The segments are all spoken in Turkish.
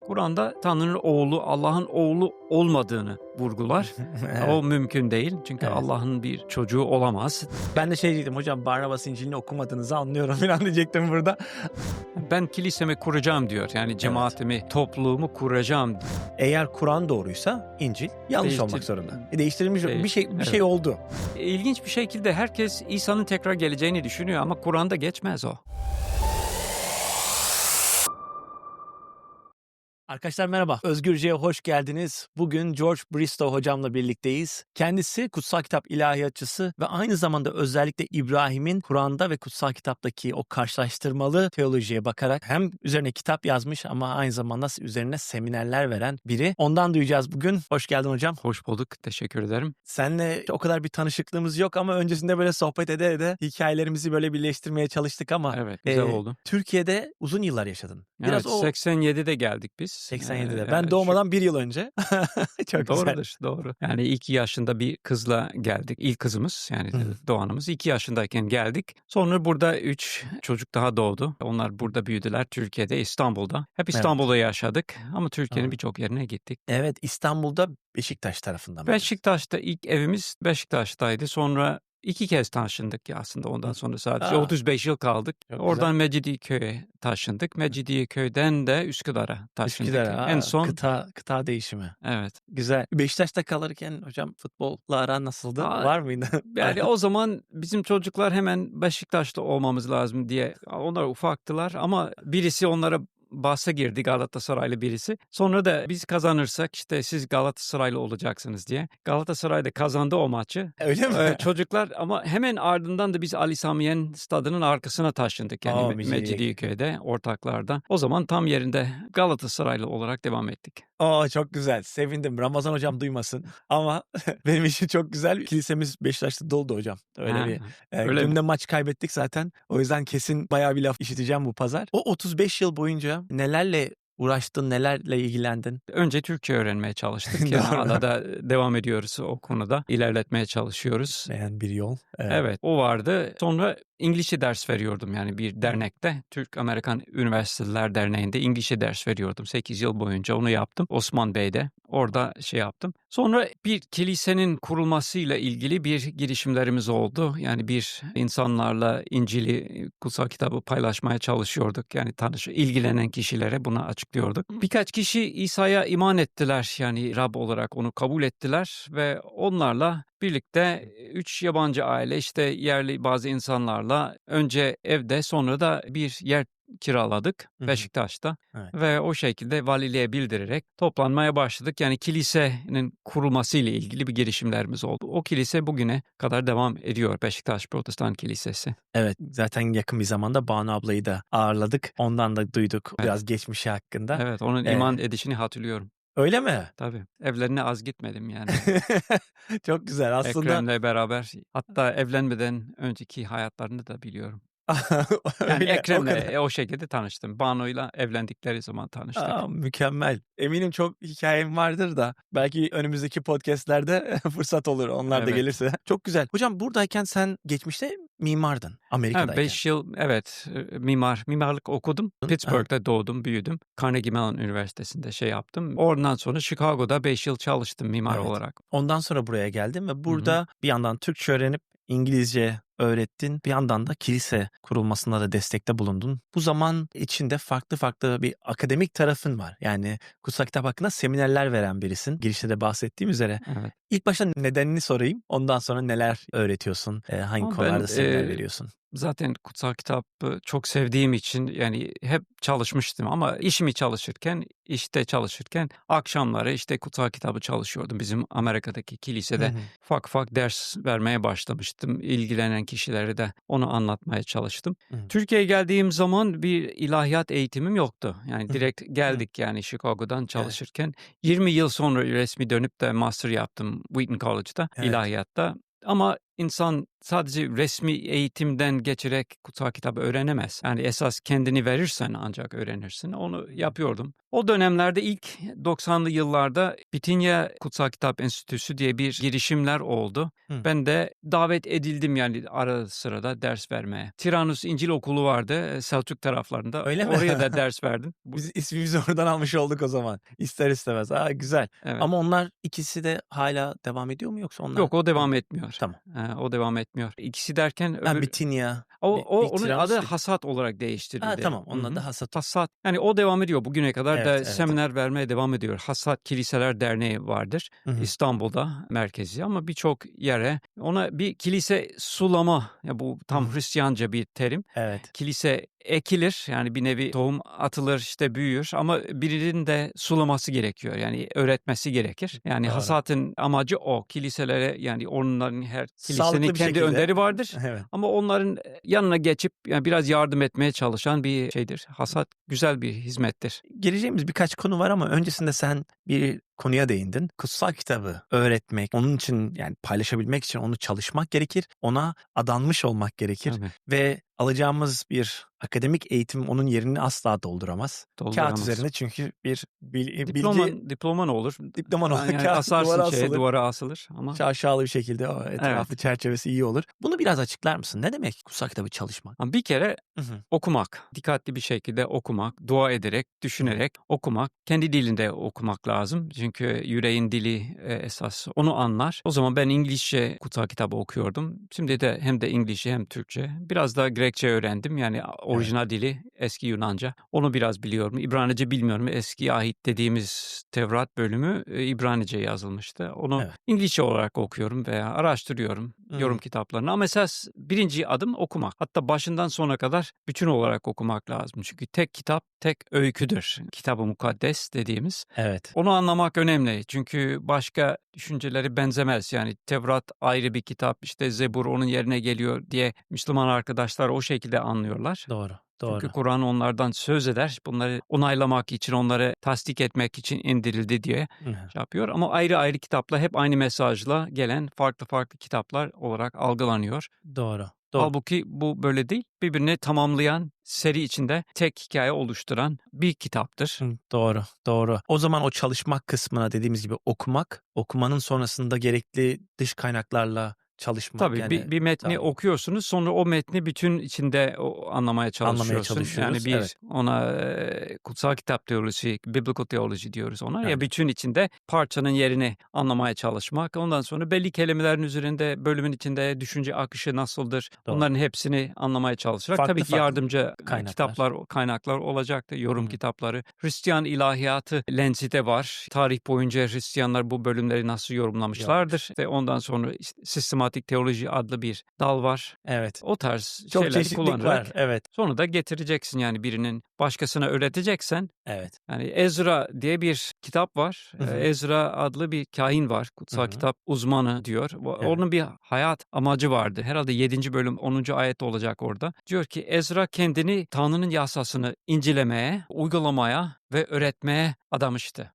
Kur'an'da Tanrı'nın oğlu, Allah'ın oğlu olmadığını vurgular. Evet. O mümkün değil. Çünkü Evet. Allah'ın bir çocuğu olamaz. Ben de şey diyecektim hocam, Barnabas İncil'ini okumadığınızı anlıyorum falan diyecektim burada. Ben kilisemi kuracağım diyor. Yani cemaatimi, topluluğumu kuracağım. Eğer Kur'an doğruysa İncil yanlış Değiştir- olmak zorunda. Değiştirilmiş bir Değiş- şey evet. oldu. İlginç bir şekilde herkes İsa'nın tekrar geleceğini düşünüyor ama Kur'an'da geçmez o. Arkadaşlar merhaba. Özgürce'ye hoş geldiniz. Bugün George Bristow hocamla birlikteyiz. Kendisi kutsal kitap ilahiyatçısı ve aynı zamanda özellikle İbrahim'in Kur'an'da ve kutsal kitaptaki o karşılaştırmalı teolojiye bakarak hem üzerine kitap yazmış ama aynı zamanda üzerine seminerler veren biri. Ondan duyacağız bugün. Hoş geldin hocam. Hoş bulduk. Teşekkür ederim. Seninle o kadar bir tanışıklığımız yok ama öncesinde böyle sohbet ede hikayelerimizi böyle birleştirmeye çalıştık ama Evet, güzel oldu. Türkiye'de uzun yıllar yaşadın. Biraz Evet, o 87'de geldik biz. 87'de. Ben doğmadan bir yıl önce. Çok güzel. Doğrudur, doğru. Yani 2 yaşında bir kızla geldik. İlk kızımız yani doğanımız 2 yaşındayken geldik. Sonra burada 3 çocuk daha doğdu. Onlar burada büyüdüler Türkiye'de, İstanbul'da. Hep İstanbul'da yaşadık ama Türkiye'nin birçok yerine gittik. Evet, İstanbul'da Beşiktaş tarafından mıydınız? Beşiktaş'ta ilk evimiz Beşiktaş'taydı. Sonra 2 kez taşındık ya aslında ondan sonra sadece 35 yıl kaldık. Çok Oradan Mecidiyeköy'e taşındık. Mecidiyeköy'den de Üsküdar'a taşındık. Üsküdar, En son kıta değişimi. evet. Güzel. Beşiktaş'ta kalırken hocam futbolla aran nasıldı? Var mıydı? Yani o zaman bizim çocuklar hemen Beşiktaş'ta olmamız lazım diye. Onlar ufaktılar ama birisi onlara bahse girdi, Galatasaraylı birisi. Sonra da biz kazanırsak işte siz Galatasaraylı olacaksınız diye. Galatasaray da kazandı o maçı. Öyle mi? Çocuklar ama hemen ardından da biz Ali Sami Yen stadının arkasına taşındık. Yani Mecidiyeköy'de, ortaklarda. O zaman tam yerinde Galatasaraylı olarak devam ettik. Çok güzel. Sevindim. Ramazan hocam duymasın. Ama benim için çok güzel. Kilisemiz Beşiktaş'ta doldu hocam. Öyle öyle dün mi? de maç kaybettik zaten. O yüzden kesin bayağı bir laf işiteceğim bu pazar. O 35 yıl boyunca nelerle uğraştın, nelerle ilgilendin? Önce Türkçe öğrenmeye çalıştık. Yani Doğru. hala da devam ediyoruz o konuda. İlerletmeye çalışıyoruz. Beğen bir yol. Evet, o vardı. Sonra İngilizce ders veriyordum yani bir dernekte. Türk-Amerikan Üniversiteler Derneği'nde İngilizce ders veriyordum. 8 yıl boyunca onu yaptım. Osman Bey'de. Orada şey yaptım. Sonra bir kilisenin kurulmasıyla ilgili bir girişimlerimiz oldu. Yani bir insanlarla İncil'i, kutsal kitabı paylaşmaya çalışıyorduk. Yani ilgilenen kişilere bunu açıklıyorduk. Birkaç kişi İsa'ya iman ettiler. Yani Rab olarak onu kabul ettiler ve onlarla birlikte 3 yabancı aile işte yerli bazı insanlarla önce evde sonra da bir yer kiraladık Beşiktaş'ta. Evet. Ve o şekilde valiliğe bildirerek toplanmaya başladık. Yani kilisenin kurulması ile ilgili bir girişimlerimiz oldu. O kilise bugüne kadar devam ediyor, Beşiktaş Protestan Kilisesi. Evet, zaten yakın bir zamanda Banu ablayı da ağırladık. Ondan da duyduk biraz geçmişi hakkında. Evet, onun iman edişini hatırlıyorum. Öyle mi? Tabii. Evlerine az gitmedim yani. Çok güzel. Aslında Ekrem'le beraber. Hatta evlenmeden önceki hayatlarını da biliyorum. Yani öyle, o kadar. Ekrem'le o şekilde tanıştım. Banu'yla evlendikleri zaman tanıştık. Mükemmel. Eminim çok hikayem vardır da belki önümüzdeki podcastlerde fırsat olur onlar da Evet. gelirse. Çok güzel. Hocam buradayken sen geçmişte mimardın Amerika'dayken. 5 yıl evet mimarlık okudum. Pittsburgh'da doğdum, büyüdüm. Carnegie Mellon Üniversitesi'nde şey yaptım. Oradan sonra Chicago'da 5 yıl çalıştım mimar Evet. olarak. Ondan sonra buraya geldim ve burada bir yandan Türkçe öğrenip İngilizce öğrettin. Bir yandan da kilise kurulmasında da destekte bulundun. Bu zaman içinde farklı bir akademik tarafın var. Yani kutsal kitap hakkında seminerler veren birisin. Girişte de bahsettiğim üzere. Evet. İlk başta nedenini sorayım. Ondan sonra neler öğretiyorsun? Hangi Ama konularda seminer veriyorsun? Zaten kutsal kitabı çok sevdiğim için yani hep çalışmıştım ama işte çalışırken akşamları işte kutsal kitabı çalışıyordum. Bizim Amerika'daki kilisede ufak ders vermeye başlamıştım. İlgilenen kişilere de onu anlatmaya çalıştım. Türkiye'ye geldiğim zaman bir ilahiyat eğitimim yoktu. Yani direkt geldik yani Chicago'dan çalışırken. 20 yıl sonra resmi dönüp de master yaptım Wheaton College'da ilahiyatta. Ama insan sadece resmi eğitimden geçerek kutsal kitabı öğrenemez. Yani esas kendini verirsen ancak öğrenirsin. Onu yapıyordum. O dönemlerde ilk 90'lı yıllarda Bitinya Kutsal Kitap Enstitüsü diye bir girişimler oldu. Hı. Ben de davet edildim yani ara sırada ders vermeye. Tiranus İncil Okulu vardı Selçuk taraflarında. Öyle mi? Oraya da ders verdim. Biz ismimizi oradan almış olduk o zaman. İster istemez. Güzel. Evet. Ama onlar ikisi de hala devam ediyor mu yoksa onlar? Yok, o devam etmiyor. Tamam. O devam etmiyor. İkisi derken öbür Bitinya. onun Tiranus adı dedik. Hasat olarak değiştirildi. Tamam. Onun adı Hasat. Hasat. Yani o devam ediyor. Bugüne kadar da Evet. seminer vermeye devam ediyor. Hasat Kiliseler Derneği vardır. Hı hı. İstanbul'da merkezi ama birçok yere ona bir kilise sulama, ya bu tam Hristiyanca bir terim. Evet. Kilise ekilir yani bir nevi tohum atılır işte büyür ama birinin de sulaması gerekiyor yani öğretmesi gerekir. Yani Doğru. hasatın amacı o kiliselere yani onların her kilisenin Sağlıklı bir kendi şekilde. önderi vardır. Evet. Ama onların yanına geçip yani biraz yardım etmeye çalışan bir şeydir. Hasat güzel bir hizmettir. Geleceğimiz birkaç konu var ama öncesinde sen bir konuya değindin. Kutsal kitabı öğretmek, onun için yani paylaşabilmek için onu çalışmak gerekir. Ona adanmış olmak gerekir. Tabii. Ve alacağımız bir akademik eğitim onun yerini asla dolduramaz. Kağıt Dolduramaz. üzerinde çünkü bir bilgi, Diploman olur. diploman olur. Yani Kağıt asarsın duvara asılır ama şaşalı bir şekilde o etrafı evet. çerçevesi iyi olur. Bunu biraz açıklar mısın? Ne demek kutsal kitabı çalışmak? Ama bir kere Hı hı. okumak, dikkatli bir şekilde okumak, dua ederek, düşünerek okumak, kendi dilinde okumak lazım. Çünkü yüreğin dili esas onu anlar. O zaman ben İngilizce kutsal kitabı okuyordum. Şimdi de hem de İngilizce hem Türkçe. Biraz da Grekçe öğrendim. Yani orijinal dili eski Yunanca. Onu biraz biliyorum. İbranice bilmiyorum. Eski ahit dediğimiz Tevrat bölümü İbranice yazılmıştı. Onu Evet. İngilizce olarak okuyorum veya araştırıyorum yorum kitaplarını. Ama esas birinci adım okumak. Hatta başından sona kadar bütün olarak okumak lazım. Çünkü tek kitap, tek öyküdür. Kitab-ı Mukaddes dediğimiz. Evet. Onu anlamak önemli. Çünkü başka düşünceleri benzemez. Yani Tevrat ayrı bir kitap, işte Zebur onun yerine geliyor diye Müslüman arkadaşlar o şekilde anlıyorlar. Doğru. Çünkü Kur'an onlardan söz eder. Bunları onaylamak için, onları tasdik etmek için indirildi diye şey yapıyor. Ama ayrı ayrı kitapla hep aynı mesajla gelen farklı farklı kitaplar olarak algılanıyor. Doğru. Halbuki bu böyle değil. Birbirini tamamlayan, seri içinde tek hikaye oluşturan bir kitaptır. Doğru. O zaman o çalışmak kısmına dediğimiz gibi okumanın sonrasında gerekli dış kaynaklarla çalışmak Tabii yani bir metni okuyorsunuz, sonra o metni bütün içinde anlamaya çalışıyorsun. çalışıyoruz. Yani Evet. ona kutsal kitap teolojisi, biblical theology diyoruz ona. Evet. Ya bütün içinde parçanın yerini anlamaya çalışmak. Ondan sonra belli kelimelerin üzerinde bölümün içinde düşünce akışı nasıldır? Doğru. Bunların hepsini anlamaya çalışarak Farklı tabii ki farklı yardımcı kaynaklar. kaynaklar olacaktı. Yorum kitapları. Hristiyan ilahiyatı lensi de var. Tarih boyunca Hristiyanlar bu bölümleri nasıl yorumlamışlardır ve ondan sonra işte sistematik teoloji adlı bir dal var. Evet. O tarz Çok şeyleri çeşitlilik kullanarak var. Evet. sonra da getireceksin yani birinin başkasına öğreteceksen. Evet. Yani Ezra diye bir kitap var. Ezra adlı bir kahin var. Kutsal kitap uzmanı diyor. Onun bir hayat amacı vardı. Herhalde 7. bölüm 10. ayet olacak orada. Diyor ki Ezra kendini Tanrı'nın yasasını incelemeye, uygulamaya ve öğretmeye adamıştı.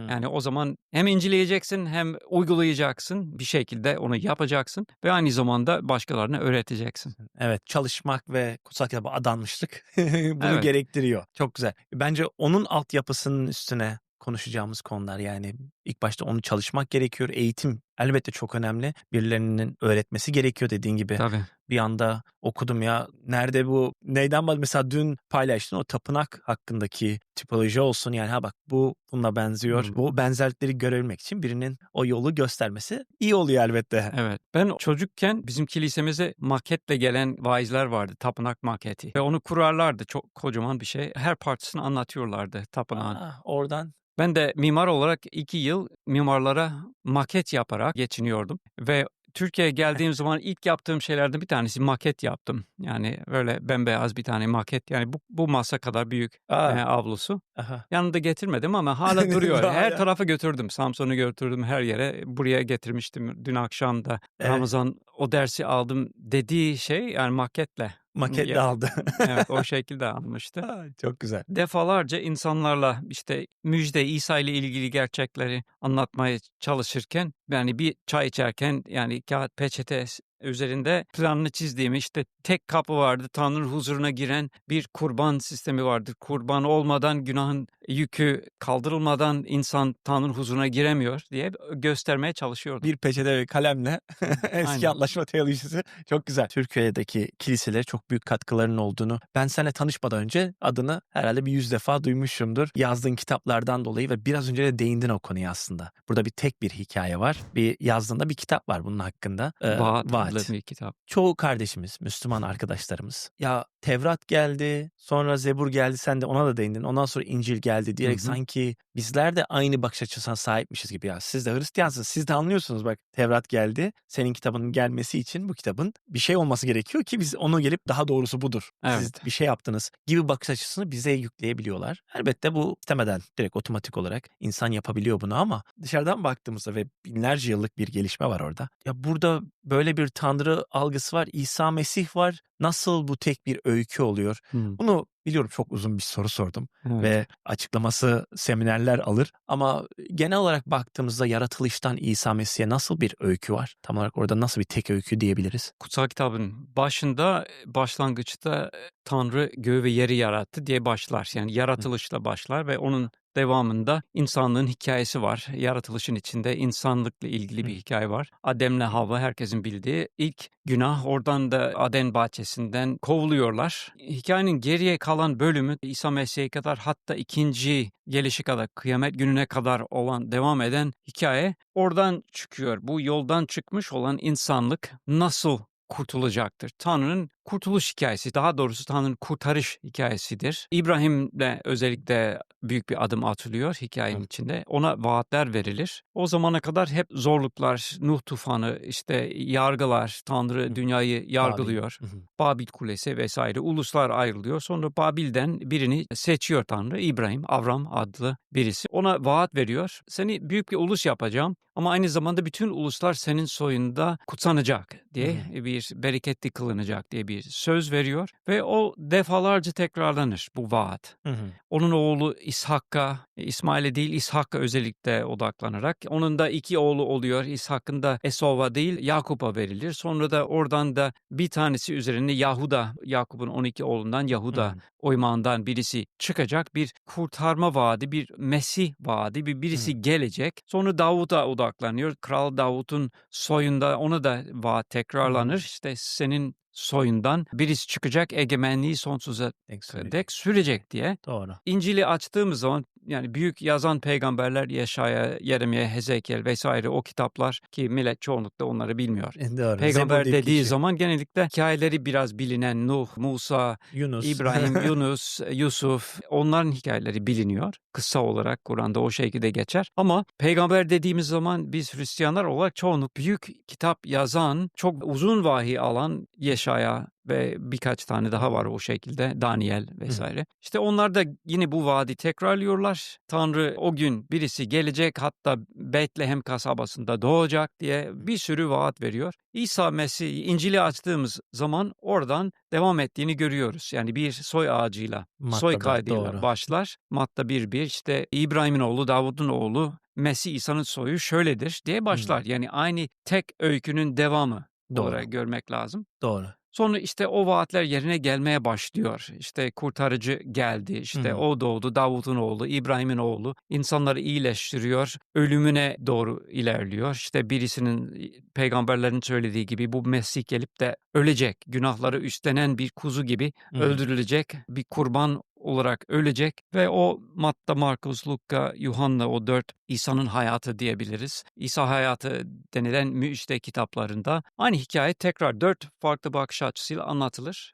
Yani o zaman hem inceleyeceksin hem uygulayacaksın. Bir şekilde onu yapacaksın ve aynı zamanda başkalarına öğreteceksin. Evet, çalışmak ve kutsal kitaba adanmışlık bunu gerektiriyor. Çok güzel. Bence onun altyapısının üstüne konuşacağımız konular yani ilk başta onu çalışmak gerekiyor. Eğitim elbette çok önemli. Birilerinin öğretmesi gerekiyor dediğin gibi. Tabii. Bir anda okudum ya nerede bu neyden bahsediyorsun? Mesela dün paylaştın o tapınak hakkındaki tipoloji olsun yani bak bu bununla benziyor. Bu benzerlikleri görebilmek için birinin o yolu göstermesi iyi oluyor elbette. Evet. Ben çocukken bizim kilisemize maketle gelen vaizler vardı. Tapınak maketi. Ve onu kurarlardı. Çok kocaman bir şey. Her parçasını anlatıyorlardı tapınağın. Oradan. Ben de mimar olarak 2 yıl mimarlara maket yaparak geçiniyordum. Ve Türkiye'ye geldiğim zaman ilk yaptığım şeylerden bir tanesi maket yaptım. Yani böyle bembeyaz bir tane maket. Yani bu masa kadar büyük avlusu. Aha. Yanında getirmedim ama hala duruyor. Her Hala. tarafa götürdüm. Samsun'u götürdüm her yere. Buraya getirmiştim. Dün akşam da Ramazan o dersi aldım dediği şey yani maketle. Maketle aldı. Evet o şekilde almıştı. Çok güzel. Defalarca insanlarla işte müjde İsa ile ilgili gerçekleri anlatmaya çalışırken yani bir çay içerken yani kağıt peçete üzerinde planını çizdiğimi, işte tek kapı vardı, Tanrı'nın huzuruna giren bir kurban sistemi vardır. Kurban olmadan, günahın yükü kaldırılmadan insan Tanrı'nın huzuruna giremiyor diye göstermeye çalışıyordum. Bir peçete ve kalemle eski Aynen. antlaşma teolojisi çok güzel. Türkiye'deki kiliselere çok büyük katkılarının olduğunu ben seninle tanışmadan önce adını herhalde bir 100 defa duymuşumdur. Yazdığın kitaplardan dolayı ve biraz önce de değindin o konuya aslında. Burada tek bir hikaye var. Bir yazdığında bir kitap var bunun hakkında. Vaat adlı Vaat. bir kitap. Çoğu kardeşimiz, Müslüman arkadaşlarımız ya Tevrat geldi, sonra Zebur geldi, sen de ona da değindin. Ondan sonra İncil geldi diyerek Hı hı. sanki bizler de aynı bakış açısına sahipmişiz gibi. Ya siz de Hristiyansınız, siz de anlıyorsunuz bak Tevrat geldi. Senin kitabının gelmesi için bu kitabın bir şey olması gerekiyor ki biz onu gelip daha doğrusu budur. Siz Evet. bir şey yaptınız gibi bakış açısını bize yükleyebiliyorlar. Elbette bu istemeden direkt otomatik olarak insan yapabiliyor bunu ama dışarıdan baktığımızda ve binlerce yıllık bir gelişme var orada. Ya burada böyle bir Tanrı algısı var, İsa Mesih var. Nasıl bu tek bir öykü oluyor? Hı. Bunu biliyorum çok uzun bir soru sordum Evet. ve açıklaması seminerler alır ama genel olarak baktığımızda yaratılıştan İsa Mesih'e nasıl bir öykü var? Tam olarak orada nasıl bir tek öykü diyebiliriz? Kutsal kitabın başında, başlangıçta Tanrı göğü ve yeri yarattı diye başlar. Yani yaratılışla başlar ve onun devamında insanlığın hikayesi var. Yaratılışın içinde insanlıkla ilgili bir hikaye var. Adem'le Havva herkesin bildiği ilk günah. Oradan da Aden bahçesinden kovuluyorlar. Hikayenin geriye kalan bölümü İsa Mesih'e kadar, hatta ikinci gelişi kadar, kıyamet gününe kadar olan, devam eden hikaye oradan çıkıyor. Bu yoldan çıkmış olan insanlık nasıl kurtulacaktır? Tanrı'nın kurtuluş hikayesi, daha doğrusu Tanrı'nın kurtarış hikayesidir. İbrahim'le özellikle büyük bir adım atılıyor hikayenin Evet. içinde. Ona vaatler verilir. O zamana kadar hep zorluklar, Nuh tufanı, işte yargılar, Tanrı dünyayı yargılıyor. Babil Kulesi vesaire, uluslar ayrılıyor. Sonra Babil'den birini seçiyor Tanrı. İbrahim, Avram adlı birisi. Ona vaat veriyor. Seni büyük bir ulus yapacağım ama aynı zamanda bütün uluslar senin soyunda kutsanacak diye, bir bereketli kılınacak diye bir söz veriyor ve o defalarca tekrarlanır bu vaat. Onun oğlu İshak'a, İsmail'e değil İshak'a özellikle odaklanarak, onun da 2 oğlu oluyor. İshak'ın da Esav'a değil Yakup'a verilir. Sonra da oradan da bir tanesi üzerine Yahuda, Yakup'un 12 oğlundan Yahuda oymağından birisi çıkacak. Bir kurtarma vaadi, bir Mesih vaadi, birisi gelecek. Sonra Davut'a odaklanıyor. Kral Davut'un soyunda, ona da vaat tekrarlanır. İşte senin soyundan birisi çıkacak, egemenliği sonsuza dek sürecek diye. Doğru. İncil'i açtığımız zaman, yani büyük yazan peygamberler Yeşaya, Yeremye, Hezekiel vesaire, o kitaplar ki millet çoğunlukla onları bilmiyor. Doğru. Peygamber Zebur diye dediği geçiyor. zaman genellikle hikayeleri biraz bilinen Nuh, Musa, Yunus. İbrahim, Yunus, Yusuf, onların hikayeleri biliniyor. Kısa olarak Kur'an'da o şekilde geçer. Ama peygamber dediğimiz zaman biz Hristiyanlar olarak çoğunluk büyük kitap yazan, çok uzun vahiy alan Yeşaya ve birkaç tane daha var o şekilde, Daniel vesaire. İşte onlar da yine bu vaadi tekrarlıyorlar. Tanrı o gün birisi gelecek, hatta Betlehem kasabasında doğacak diye bir sürü vaat veriyor. İsa Mesih, İncil'i açtığımız zaman oradan devam ettiğini görüyoruz. Yani bir soy ağacıyla, soy Matta'da, kaydıyla doğru. başlar. Matta 1:1, işte İbrahim'in oğlu, Davud'un oğlu, Mesih İsa'nın soyu şöyledir diye başlar. Yani aynı tek öykünün devamı Doğru. olarak görmek lazım. Doğru. Sonra işte o vaatler yerine gelmeye başlıyor. İşte kurtarıcı geldi, işte o doğdu, Davut'un oğlu, İbrahim'in oğlu, insanları iyileştiriyor, ölümüne doğru ilerliyor. İşte birisinin, peygamberlerin söylediği gibi, bu Mesih gelip de ölecek, günahları üstlenen bir kuzu gibi öldürülecek, bir kurban olarak ölecek ve o Matta, Markus, Luka, Yuhanna, o 4 İsa'nın hayatı diyebiliriz. İsa hayatı denilen müjde kitaplarında aynı hikaye tekrar 4 farklı bakış açısıyla anlatılır.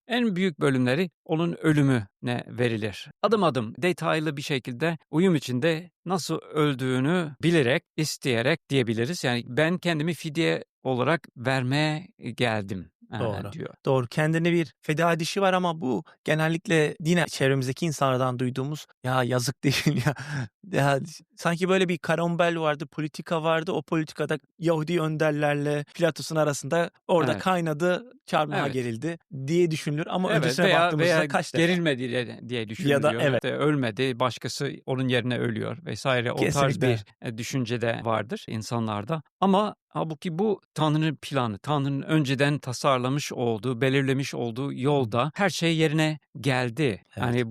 En büyük bölümleri onun ölümüne verilir. Adım adım detaylı bir şekilde uyum içinde nasıl öldüğünü bilerek, isteyerek diyebiliriz. Yani ben kendimi fidye olarak vermeye geldim Doğru. diyor. Doğru. Kendine bir feda edişi var ama bu genellikle yine çevremizdeki insanlardan duyduğumuz ya yazık değil ya sanki böyle bir karambol vardı, politika vardı. O politikada Yahudi önderlerle Pilatus'un arasında orada Evet. kaynadı, çarmıha Evet. gerildi diye düşünülür ama Evet öncesine veya baktığımızda kaç defa gerilmedi diye ya da düşünülüyor. evet, İşte ölmedi, başkası onun yerine ölüyor vesaire. O tarz kesinlikle. bir düşünce de vardır insanlarda. Ama halbuki bu Tanrı'nın planı, Tanrı'nın önceden tasarlamış olduğu, belirlemiş olduğu Hı hı. yolda her şey yerine geldi. Evet,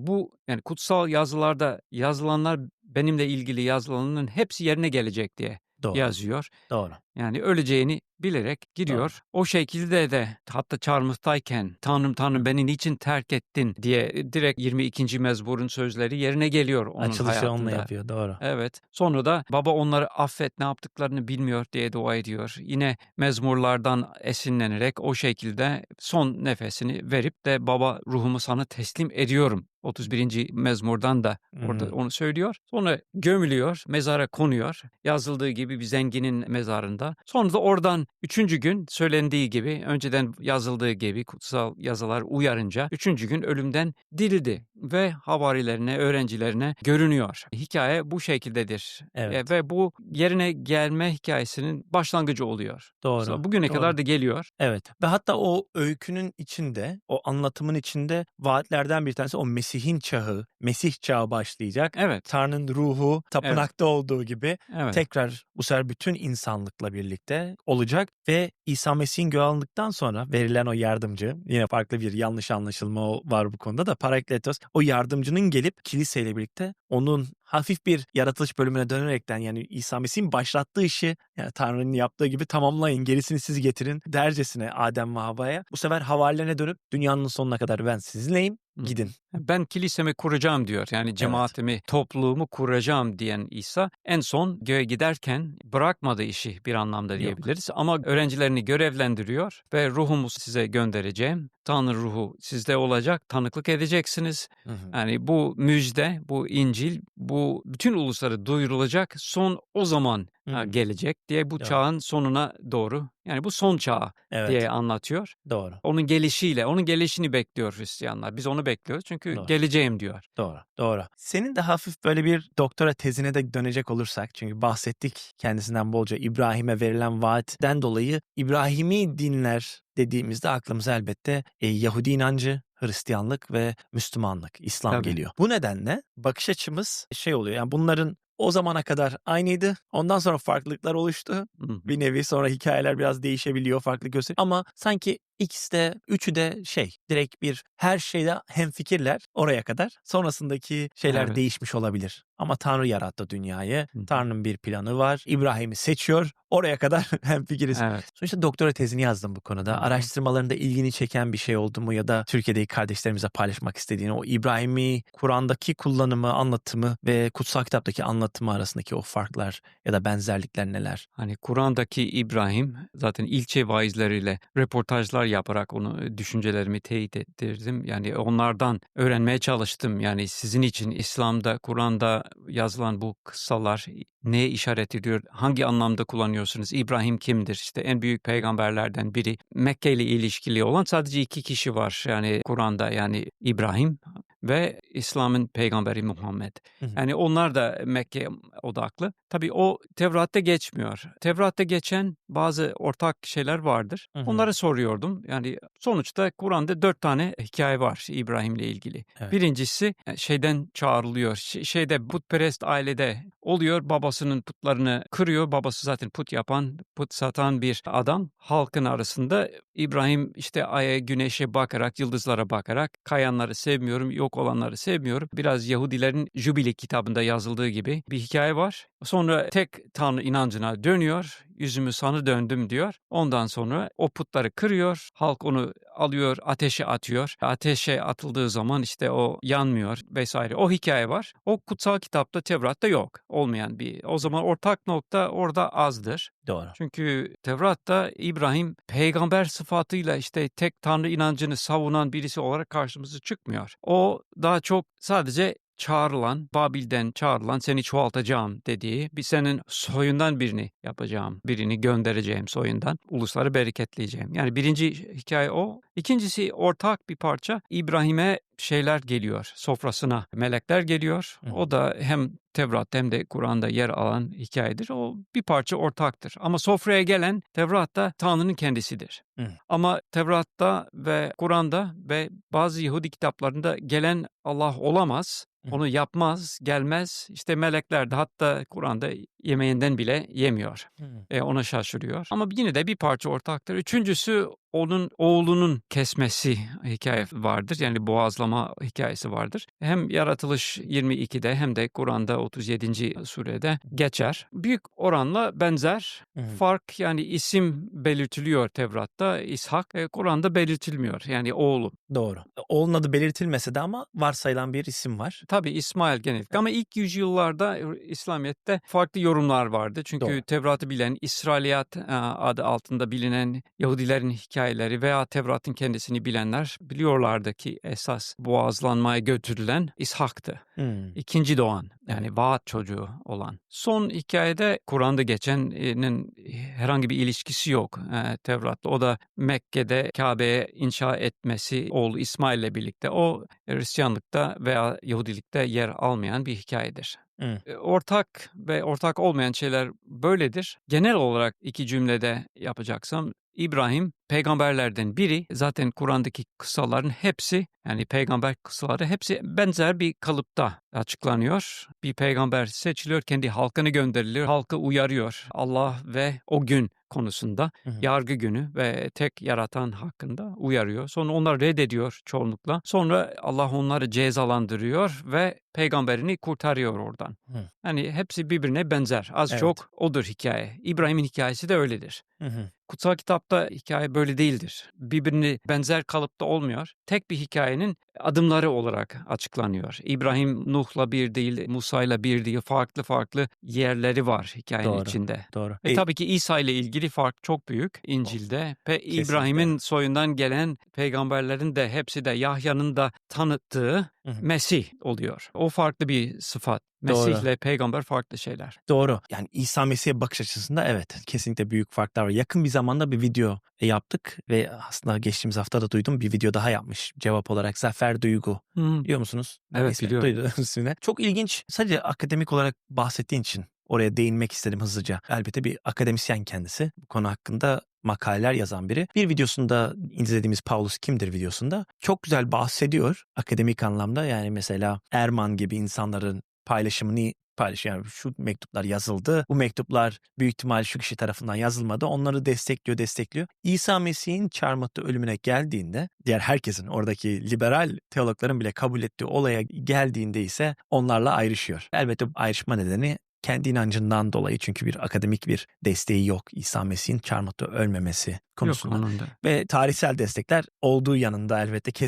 Yani kutsal yazılarda yazılanlar benimle ilgili yazılanların hepsi yerine gelecek diye doğru, yazıyor. doğru, Yani öleceğini bilerek doğru. gidiyor. O şekilde de hatta çarmıhtayken "Tanrım, Tanrım beni niçin terk ettin?" diye direkt 22. mezmurun sözleri yerine geliyor onun Açılışı onunla hayatında. yapıyor, doğru. Evet. Sonra da "Baba onları affet, ne yaptıklarını bilmiyor." diye dua ediyor. Yine mezmurlardan esinlenerek o şekilde son nefesini verip de "Baba ruhumu sana teslim ediyorum." 31. mezmurdan da orada Hımm. onu söylüyor. Sonra gömülüyor, mezara konuyor. Yazıldığı gibi bir zenginin mezarında. Sonra da oradan 3. gün söylendiği gibi, önceden yazıldığı gibi kutsal yazılar uyarınca 3. gün ölümden dirildi ve havarilerine, öğrencilerine görünüyor. Hikaye bu şekildedir. Evet, Ve bu yerine gelme hikayesinin başlangıcı oluyor. doğru, Bugüne doğru. kadar da geliyor. Evet ve hatta o öykünün içinde, o anlatımın içinde vaatlerden bir tanesi o Mesih'in çağı, Mesih çağı başlayacak. Evet, Tanrı'nın ruhu evet, tapınakta olduğu gibi evet. tekrar bu sefer bütün insanlıkla birlikte olacak ve İsa Mesih'in göğe alındıktan sonra verilen o yardımcı, yine farklı bir yanlış anlaşılma var bu konuda da Parakletos, o yardımcının gelip kiliseyle birlikte onun hafif bir yaratılış bölümüne dönerekten yani İsa Mesih'in başlattığı işi yani Tanrı'nın yaptığı gibi tamamlayın, gerisini siz getirin dercesine Adem ve Havva'ya. Bu sefer havarilerine dönüp dünyanın sonuna kadar ben sizinleyim, Hı. gidin. Ben kilisemi kuracağım diyor. Yani Evet. cemaatimi, topluluğumu kuracağım diyen İsa en son göğe giderken bırakmadı işi bir anlamda Yok. diyebiliriz. Ama öğrencilerini görevlendiriyor ve ruhumu size göndereceğim. Tanrı ruhu sizde olacak, tanıklık edeceksiniz. Hı hı. Yani bu müjde, bu İncil, bu bütün uluslara duyurulacak. Son o zaman Hımm. gelecek diye bu Doğru. çağın sonuna doğru. Yani bu son çağ Evet. diye anlatıyor. Doğru. Onun gelişiyle, onun gelişini bekliyor Hristiyanlar. Biz onu bekliyoruz çünkü Doğru. geleceğim diyor. Doğru. Doğru. Senin de hafif böyle bir doktora tezine de dönecek olursak çünkü bahsettik kendisinden bolca İbrahim'e verilen vaatten dolayı İbrahimi dinler dediğimizde aklımıza elbette Yahudi inancı, Hristiyanlık ve Müslümanlık, İslam Tabii. geliyor. Bu nedenle bakış açımız şey oluyor yani bunların o zamana kadar aynıydı. Ondan sonra farklılıklar oluştu. Hı hı. Bir nevi sonra hikayeler biraz değişebiliyor, farklı gösteriyor. Ama sanki ikisi de, üçü de direkt bir her şeyde hemfikirler oraya kadar. Sonrasındaki şeyler Evet. değişmiş olabilir. Ama Tanrı yarattı dünyayı. Hı hı. Tanrı'nın bir planı var. İbrahim'i seçiyor. Oraya kadar hemfikiriz. Evet. Sonuçta doktora tezini yazdım bu konuda. Hı hı. Araştırmalarında ilgini çeken bir şey oldu mu ya da Türkiye'deki kardeşlerimize paylaşmak istediğin o İbrahim'i Kur'an'daki kullanımı, anlatımı ve kutsal kitaptaki anlatımı arasındaki o farklar ya da benzerlikler neler? Hani Kur'an'daki İbrahim zaten ilçe vaizleriyle röportajlar yaparak onu düşüncelerimi teyit ettirdim. Yani onlardan öğrenmeye çalıştım. Yani sizin için İslam'da, Kur'an'da yazılan bu kıssalar neye işaret ediyor? Hangi anlamda kullanıyorsunuz? İbrahim kimdir? İşte en büyük peygamberlerden biri. Mekke ile ilişkili olan sadece 2 kişi var. Yani Kur'an'da yani İbrahim ve İslam'ın peygamberi Muhammed. Hı hı. Yani onlar da Mekke odaklı. Tabii o Tevrat'ta geçmiyor. Tevrat'ta geçen bazı ortak şeyler vardır. Hı hı. Onları soruyordum. Yani sonuçta Kur'an'da 4 tane hikaye var İbrahim'le ilgili. Evet. Birincisi şeyden çağrılıyor. Şeyde putperest ailede oluyor. Babasının putlarını kırıyor. Babası zaten put yapan, put satan bir adam. Halkın arasında İbrahim işte aya, güneşe bakarak, yıldızlara bakarak kayanları sevmiyorum, yok olanları sevmiyorum. Biraz Yahudilerin Jubili kitabında yazıldığı gibi bir hikaye var. Sonra tek Tanrı inancına dönüyor. Yüzümü sana döndüm diyor. Ondan sonra o putları kırıyor. Halk onu alıyor, ateşe atıyor. Ateşe atıldığı zaman işte o yanmıyor vesaire. O hikaye var. O kutsal kitapta, Tevrat'ta yok. Olmayan bir. O zaman ortak nokta orada azdır. Doğru. Çünkü Tevrat'ta İbrahim peygamber sıfatıyla işte tek Tanrı inancını savunan birisi olarak karşımıza çıkmıyor. O daha çok sadece çağrılan, Babil'den çağrılan seni çoğaltacağım dediği bir senin soyundan birini yapacağım. Birini göndereceğim soyundan. Ulusları bereketleyeceğim. Yani birinci hikaye o. İkincisi ortak bir parça. İbrahim'e şeyler geliyor sofrasına, melekler geliyor. Hı. O da hem Tevrat'ta hem de Kur'an'da yer alan hikayedir. O bir parça ortaktır. Ama sofraya gelen Tevrat'ta Tanrı'nın kendisidir. Hı. Ama Tevrat'ta ve Kur'an'da ve bazı Yahudi kitaplarında gelen Allah olamaz. Hı. Onu yapmaz, gelmez. İşte melekler de hatta Kur'an'da yemeğinden bile yemiyor. Hı. Ona şaşırıyor. Ama yine de bir parça ortaktır. Üçüncüsü onun oğlunun kesmesi hikaye vardır. Yani boğazlama hikayesi vardır. Hem Yaratılış 22'de hem de Kur'an'da 37. surede geçer. Büyük oranla benzer. Hı. Fark yani isim belirtiliyor Tevrat'ta. İshak, Kur'an'da belirtilmiyor. Yani oğlu. Doğru. Oğlun adı belirtilmese de ama varsayılan bir isim var. Tabii İsmail genellikle ama ilk yüzyıllarda İslamiyet'te farklı yorumlar vardı. Çünkü Doğru. Tevrat'ı bilen, İsrailiyat adı altında bilinen Yahudilerin hikayeleri veya Tevrat'ın kendisini bilenler biliyorlardı ki esas boğazlanmaya götürülen İshak'tı. Hı. İkinci doğan yani Evet. vaat çocuğu olan. Son hikayede Kur'an'da geçenin herhangi bir ilişkisi yok Tevrat'la. O da Mekke'de Kabe'ye inşa etmesi oğlu İsmail'le birlikte. O Hristiyanlıkta veya Yahudilikte yer almayan bir hikayedir. Hı. Ortak ve ortak olmayan şeyler böyledir. Genel olarak iki cümlede yapacaksam İbrahim peygamberlerden biri. Zaten Kur'an'daki kıssaların hepsi yani peygamber kıssaları hepsi benzer bir kalıpta açıklanıyor. Bir peygamber seçiliyor, kendi halkını gönderiliyor, halkı uyarıyor. Allah ve o gün konusunda Hı. yargı günü ve tek yaratan hakkında uyarıyor. Sonra onlar reddediyor çoğunlukla. Sonra Allah onları cezalandırıyor ve peygamberini kurtarıyor oradan. Hı. Yani hepsi birbirine benzer. Az Evet. çok odur hikaye. İbrahim'in hikayesi de öyledir. Hı hı. Kutsal kitapta hikaye böyle değildir. Birbirini benzer kalıpta olmuyor. Tek bir hikayenin adımları olarak açıklanıyor. İbrahim Nuh'la bir değil, Musa'yla bir değil, farklı yerleri var hikayenin Doğru. içinde. Doğru. Tabii ki İsa ile ilgili fark çok büyük İncil'de. Kesinlikle. İbrahim'in soyundan gelen peygamberlerin de hepsi de Yahya'nın da tanıttığı Hı hı. Mesih oluyor. O farklı bir sıfat. Doğru. Mesih ile peygamber farklı şeyler. Doğru. Yani İsa Mesih'e bakış açısında evet kesinlikle büyük farklar var. Yakın bir zamanda bir video yaptık ve aslında geçtiğimiz hafta da duydum bir video daha yapmış cevap olarak Zafer Duygu. Biliyor musunuz? Evet, biliyorum. Duydum ismini. Çok ilginç. Sadece akademik olarak bahsettiğin için oraya değinmek istedim hızlıca. Elbette bir akademisyen kendisi. Bu konu hakkında makaleler yazan biri. Bir videosunda izlediğimiz Paulus kimdir videosunda çok güzel bahsediyor akademik anlamda. Yani mesela Erman gibi insanların paylaşımını paylaşıyor. Yani şu mektuplar yazıldı. Bu mektuplar büyük ihtimal şu kişi tarafından yazılmadı. Onları destekliyor. İsa Mesih'in çarmıhta ölümüne geldiğinde diğer herkesin oradaki liberal teologların bile kabul ettiği olaya geldiğinde ise onlarla ayrışıyor. Elbette ayrışma nedeni kendi inancından dolayı çünkü bir akademik bir desteği yok İsa Mesih'in çarmıhta ölmemesi konusunda. Yok onun da. Ve tarihsel destekler olduğu yanında elbette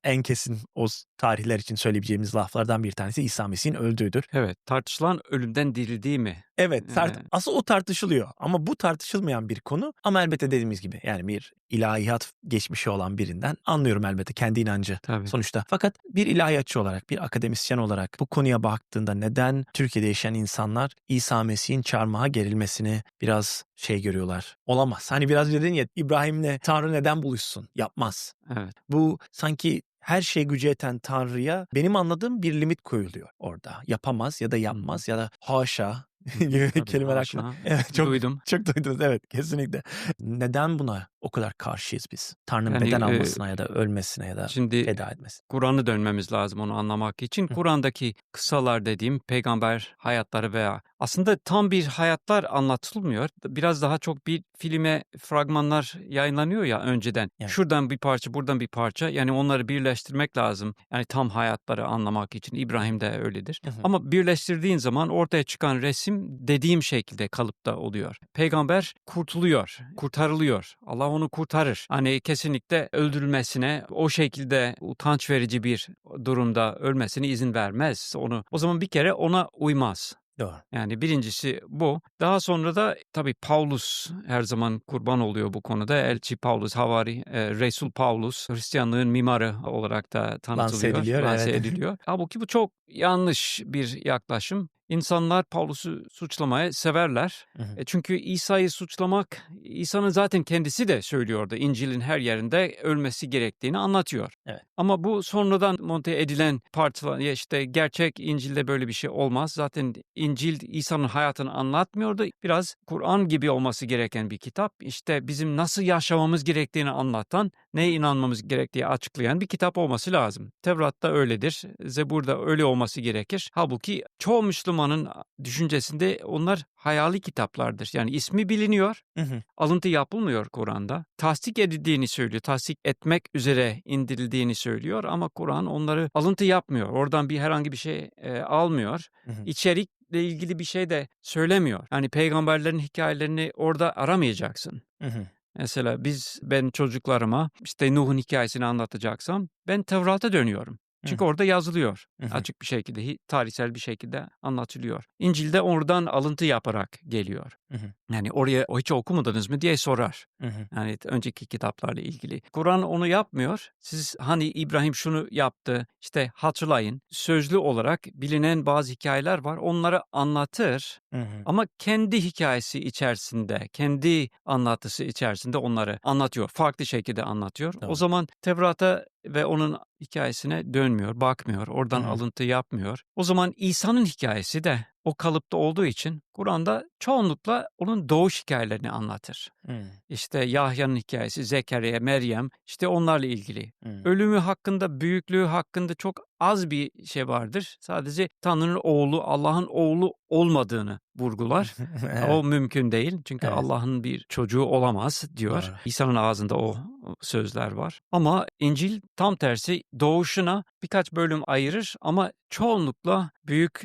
en kesin o tarihler için söyleyebileceğimiz laflardan bir tanesi İsa Mesih'in öldüğüdür. Evet, tartışılan ölümden dirildiği mi? Evet, Evet. asıl o tartışılıyor ama bu tartışılmayan bir konu ama elbette dediğimiz gibi yani bir ilahiyat geçmişi olan birinden anlıyorum elbette kendi inancı Tabii. sonuçta. Fakat bir ilahiyatçı olarak, bir akademisyen olarak bu konuya baktığında neden Türkiye'de yaşayan insanlar İsa Mesih'in çarmıha gerilmesini biraz görüyorlar? Olamaz. Hani biraz dedin ya İbrahim'le Tanrı neden buluşsun? Yapmaz. Evet. Bu sanki her şeye gücü yeten Tanrı'ya benim anladığım bir limit koyuluyor orada. Yapamaz ya da yapmaz ya da haşa gibi Tabii, kelimeler haşa. aklıma. Evet, çok Duydum. duydunuz. Evet, kesinlikle. Neden buna o kadar karşıyız biz? Tanrı'nın Yani, beden almasına ya da ölmesine ya da Şimdi feda etmesine. Kur'an'ı dönmemiz lazım onu anlamak için. Hı. Kur'an'daki kıssalar dediğim peygamber hayatları veya aslında tam bir hayatlar anlatılmıyor. Biraz daha çok bir filme fragmanlar yayınlanıyor ya önceden. Evet. Şuradan bir parça, buradan bir parça. Yani onları birleştirmek lazım. Yani tam hayatları anlamak için. İbrahim de öyledir. Hı hı. Ama birleştirdiğin zaman ortaya çıkan resim dediğim şekilde kalıpta oluyor. Peygamber kurtuluyor, kurtarılıyor. Allah onu kurtarır. Hani kesinlikle öldürülmesine, o şekilde utanç verici bir durumda ölmesine izin vermez. O zaman bir kere ona uymaz. Doğru. Yani birincisi bu. Daha sonra da tabii Paulus her zaman kurban oluyor bu konuda. Elçi Paulus, havari, Resul Paulus Hristiyanlığın mimarı olarak da tanıtılıyor, Lanse ediliyor, lanse evet. ediliyor. Halbuki bu çok yanlış bir yaklaşım. İnsanlar Pavlus'u suçlamaya severler. Hı hı. Çünkü İsa'yı suçlamak, İsa'nın zaten kendisi de söylüyordu. İncil'in her yerinde ölmesi gerektiğini anlatıyor. Evet. Ama bu sonradan monte edilen parçalar, ya işte gerçek İncil'de böyle bir şey olmaz. Zaten İncil İsa'nın hayatını anlatmıyordu. Biraz Kur'an gibi olması gereken bir kitap. İşte bizim nasıl yaşamamız gerektiğini anlatan, neye inanmamız gerektiği açıklayan bir kitap olması lazım. Tevrat'ta öyledir. Zebur'da öyle olması gerekir. Halbuki çoğu Müslümanın düşüncesinde onlar hayali kitaplardır. Yani ismi biliniyor, Hı hı. alıntı yapılmıyor Kur'an'da. Tasdik edildiğini söylüyor. Tasdik etmek üzere indirildiğini söylüyor ama Kur'an onları alıntı yapmıyor. Oradan herhangi bir şey almıyor. Hı hı. İçerikle ilgili bir şey de söylemiyor. Yani peygamberlerin hikayelerini orada aramayacaksın. Hı hı. Mesela ben çocuklarıma işte Nuh'un hikayesini anlatacaksam ben Tevrat'a dönüyorum. Hı Çünkü hı. orada yazılıyor. Hı hı. Açık bir şekilde, tarihsel bir şekilde anlatılıyor. İncil'de oradan alıntı yaparak geliyor. Hı hı. Yani oraya hiç okumadınız mı diye sorar. Hı hı. Yani önceki kitaplarla ilgili. Kur'an onu yapmıyor. Siz hani İbrahim şunu yaptı, işte hatırlayın. Sözlü olarak bilinen bazı hikayeler var. Onları anlatır. Hı hı. Ama kendi hikayesi içerisinde, kendi anlatısı içerisinde onları anlatıyor. Farklı şekilde anlatıyor. O Doğru. zaman Tevrat'a ve onun hikayesine dönmüyor, bakmıyor, Hı oradan hı. alıntı yapmıyor. O zaman İsa'nın hikayesi de o kalıpta olduğu için Kur'an'da çoğunlukla onun doğuş hikayelerini anlatır. Hı. İşte Yahya'nın hikayesi, Zekeriya, Meryem, işte onlarla ilgili. Hı. Ölümü hakkında, büyüklüğü hakkında çok az bir şey vardır. Sadece Tanrı'nın oğlu, Allah'ın oğlu olmadığını vurgular. Evet. O mümkün değil. Çünkü Evet. Allah'ın bir çocuğu olamaz diyor. Doğru. İsa'nın ağzında o sözler var. Ama İncil tam tersi doğuşuna birkaç bölüm ayırır ama çoğunlukla büyük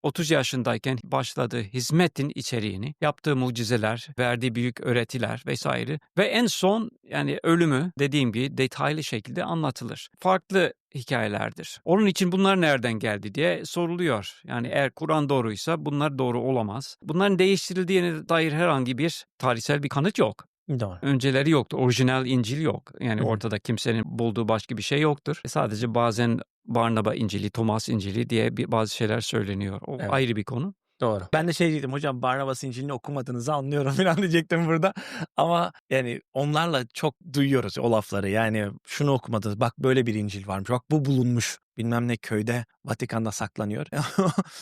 30 yaşındayken başladığı hizmetin içeriğini, yaptığı mucizeler, verdiği büyük öğretiler vesaire ve en son yani ölümü dediğim gibi detaylı şekilde anlatılır. Farklı hikayelerdir. Onun için bunlar nereden geldi diye soruluyor. Yani eğer Kur'an doğruysa bunlar doğru olamaz. Bunların değiştirildiğine dair herhangi bir tarihsel bir kanıt yok. Doğru. Önceleri yoktu. Orijinal İncil yok. Yani Hı hı. ortada kimsenin bulduğu başka bir şey yoktur. Sadece bazen Barnaba İncil'i, Thomas İncil'i diye bazı şeyler söyleniyor. O Evet. ayrı bir konu. Doğru. Ben de şey diyecektim hocam, Barnabas İncil'ini okumadığınızı anlıyorum falan diyecektim burada. Ama yani onlarla çok duyuyoruz o lafları. Yani şunu okumadınız, bak böyle bir İncil varmış, bak bu bulunmuş bilmem ne köyde Vatikan'da saklanıyor.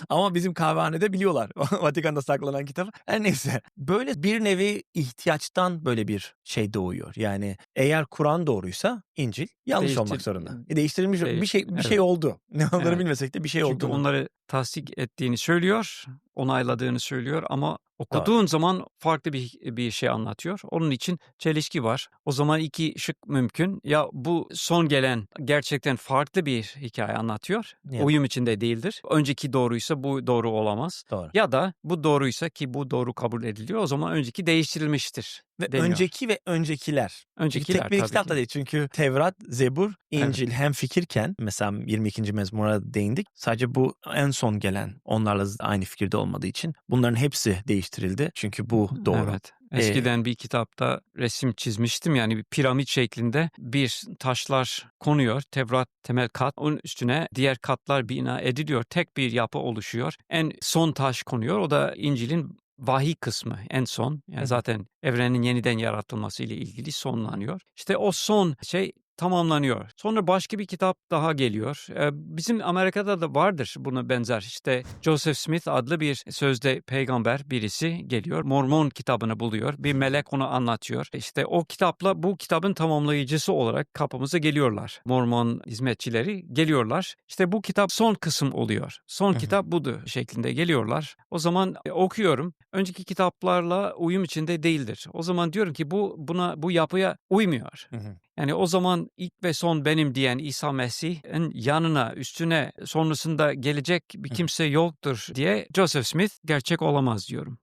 Ama bizim kahvehanede biliyorlar Vatikan'da saklanan kitabı. Her neyse, böyle bir nevi ihtiyaçtan böyle bir şey doğuyor. Yani eğer Kur'an doğruysa İncil yanlış olmak zorunda. Değiştirilmiş bir şey Evet, oldu. Ne olduğunu evet. bilmesek de bir şey Çünkü olduğunu. onları tasdik ettiğini söylüyor, onayladığını söylüyor ama Doğru. okuduğun zaman farklı bir şey anlatıyor. Onun için çelişki var. O zaman iki şık mümkün. Ya bu son gelen gerçekten farklı bir hikaye anlatıyor. Ya, Uyum içinde değildir. Önceki doğruysa bu doğru olamaz. doğru. Ya da bu doğruysa ki bu doğru kabul ediliyor. O zaman önceki değiştirilmiştir Ve deniyor. önceki ve öncekiler. Çünkü Öncekiler tek bir tabii kitap da ki. değil. Çünkü Tevrat, Zebur, Evet. İncil hem fikirken mesela 22. mezmura değindik. Sadece bu en son gelen onlarla aynı fikirde olmadığı için bunların hepsi değiştirildi. Çünkü bu doğru. Evet. Eskiden bir kitapta resim çizmiştim. Yani bir piramit şeklinde bir taşlar konuyor. Tevrat temel kat. Onun üstüne diğer katlar bina ediliyor. Tek bir yapı oluşuyor. En son taş konuyor. O da İncil'in vahiy kısmı en son. Yani zaten evrenin yeniden yaratılması ile ilgili sonlanıyor. İşte o son şey tamamlanıyor. Sonra başka bir kitap daha geliyor. Bizim Amerika'da da vardır buna benzer. İşte Joseph Smith adlı bir sözde peygamber birisi geliyor. Mormon kitabını buluyor. Bir melek onu anlatıyor. İşte o kitapla bu kitabın tamamlayıcısı olarak kapımıza geliyorlar. Mormon hizmetçileri geliyorlar. İşte bu kitap son kısım oluyor. Son kitap budur şeklinde geliyorlar. O zaman okuyorum. Önceki kitaplarla uyum içinde değildir. O zaman diyorum ki bu yapıya uymuyor. Yani o zaman ilk ve son benim diyen İsa Mesih'in yanına, üstüne, sonrasında gelecek bir kimse yoktur diye Joseph Smith gerçek olamaz diyorum.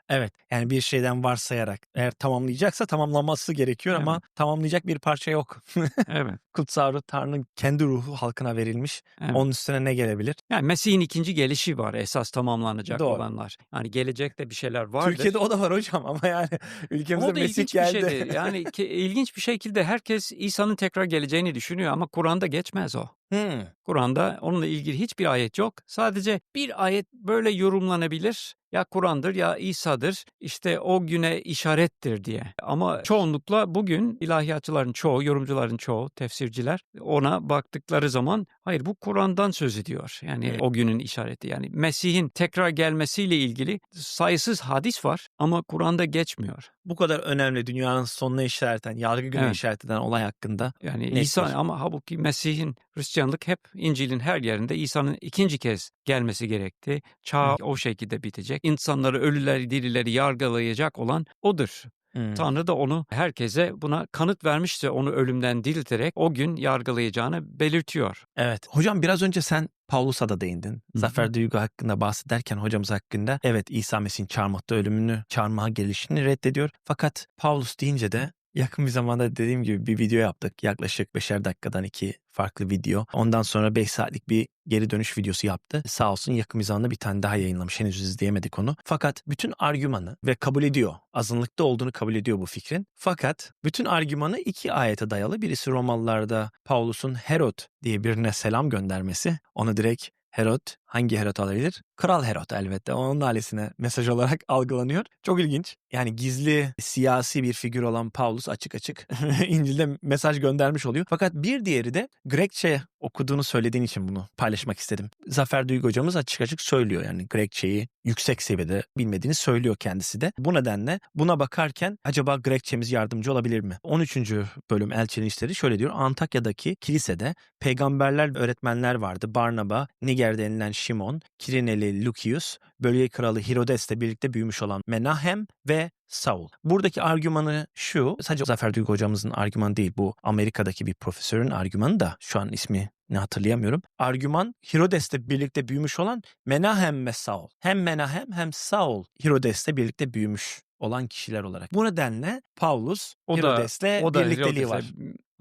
Evet. Yani bir şeyden varsayarak eğer tamamlayacaksa tamamlanması gerekiyor ama Evet. tamamlayacak bir parça yok. Evet. Kutsal ruh Tanrı'nın kendi ruhu halkına verilmiş. Evet. Onun üstüne ne gelebilir? Yani Mesih'in ikinci gelişi var esas tamamlanacak Doğru. olanlar. Yani gelecekte bir şeyler vardır. Türkiye'de o da var hocam ama yani ülkemize O da Mesih ilginç bir geldi. şeydir. Yani ilginç bir şekilde herkes İsa'nın tekrar geleceğini düşünüyor ama Kur'an'da geçmez o. Hımm. Kur'an'da onunla ilgili hiçbir ayet yok. Sadece bir ayet böyle yorumlanabilir. Ya Kur'an'dır ya İsa'dır. İşte o güne işarettir diye. Ama çoğunlukla bugün ilahiyatçıların çoğu, yorumcuların çoğu, tefsirciler ona baktıkları zaman hayır bu Kur'an'dan söz ediyor. Yani Hımm. o günün işareti. Yani Mesih'in tekrar gelmesiyle ilgili sayısız hadis var ama Kur'an'da geçmiyor. Bu kadar önemli, dünyanın sonuna işaret eden, yargı gününe Evet. işaret eden olay hakkında Yani net İsa bir ama halbuki Mesih'in Hristiyanlık hep İncil'in her yerinde İsa'nın ikinci kez gelmesi gerekti. Çağ o şekilde bitecek. İnsanları, ölüleri, dirileri yargılayacak olan odur. Hımm. Tanrı da onu herkese buna kanıt vermişti. Onu ölümden dirilterek o gün yargılayacağını belirtiyor. Evet. Hocam biraz önce sen Pavlus'a da değindin. Hı hı. Zafer Duygu hakkında bahsederken hocamız hakkında evet İsa Mesih'in çarmıhta ölümünü, çarmıha gelişini reddediyor. Fakat Pavlus deyince de yakın bir zamanda dediğim gibi bir video yaptık. Yaklaşık 5'er dakikadan 2 farklı video. Ondan sonra 5 saatlik bir geri dönüş videosu yaptı. Sağ olsun yakın bir zamanda bir tane daha yayınlamış. Henüz izleyemedik onu. Fakat bütün argümanı ve kabul ediyor. Azınlıkta olduğunu kabul ediyor bu fikrin. Fakat bütün argümanı 2 ayete dayalı. Birisi Romalılarda Pavlus'un Herod diye birine selam göndermesi. Onu direkt Herod, hangi Herod olabilir? Kral Herod elbette. Onun ailesine mesaj olarak algılanıyor. Çok ilginç. Yani gizli siyasi bir figür olan Pavlus açık açık İncil'de mesaj göndermiş oluyor. Fakat bir diğeri de Grekçe okuduğunu söylediğin için bunu paylaşmak istedim. Zafer Duygu hocamız açık açık söylüyor. Yani Grekçeyi yüksek seviyede bilmediğini söylüyor kendisi de. Bu nedenle buna bakarken acaba Grekçemiz yardımcı olabilir mi? 13. bölüm Elçinin İşleri şöyle diyor. Antakya'daki kilisede peygamberler ve öğretmenler vardı. Barnaba, Niger denilen Şimon, Kirineli Lukius, bölge kralı Hirodes'le birlikte büyümüş olan Menahem ve Saul. Buradaki argümanı şu, sadece Zafer Duygu hocamızın argümanı değil, bu Amerika'daki bir profesörün argümanı da şu an ismini hatırlayamıyorum. Argüman Hirodes'le birlikte büyümüş olan Menahem ve Saul. Hem Menahem hem Saul Hirodes'le birlikte büyümüş olan kişiler olarak. Bu nedenle Pavlus O da Hirodes'le o da birlikteliği Herodes'e var.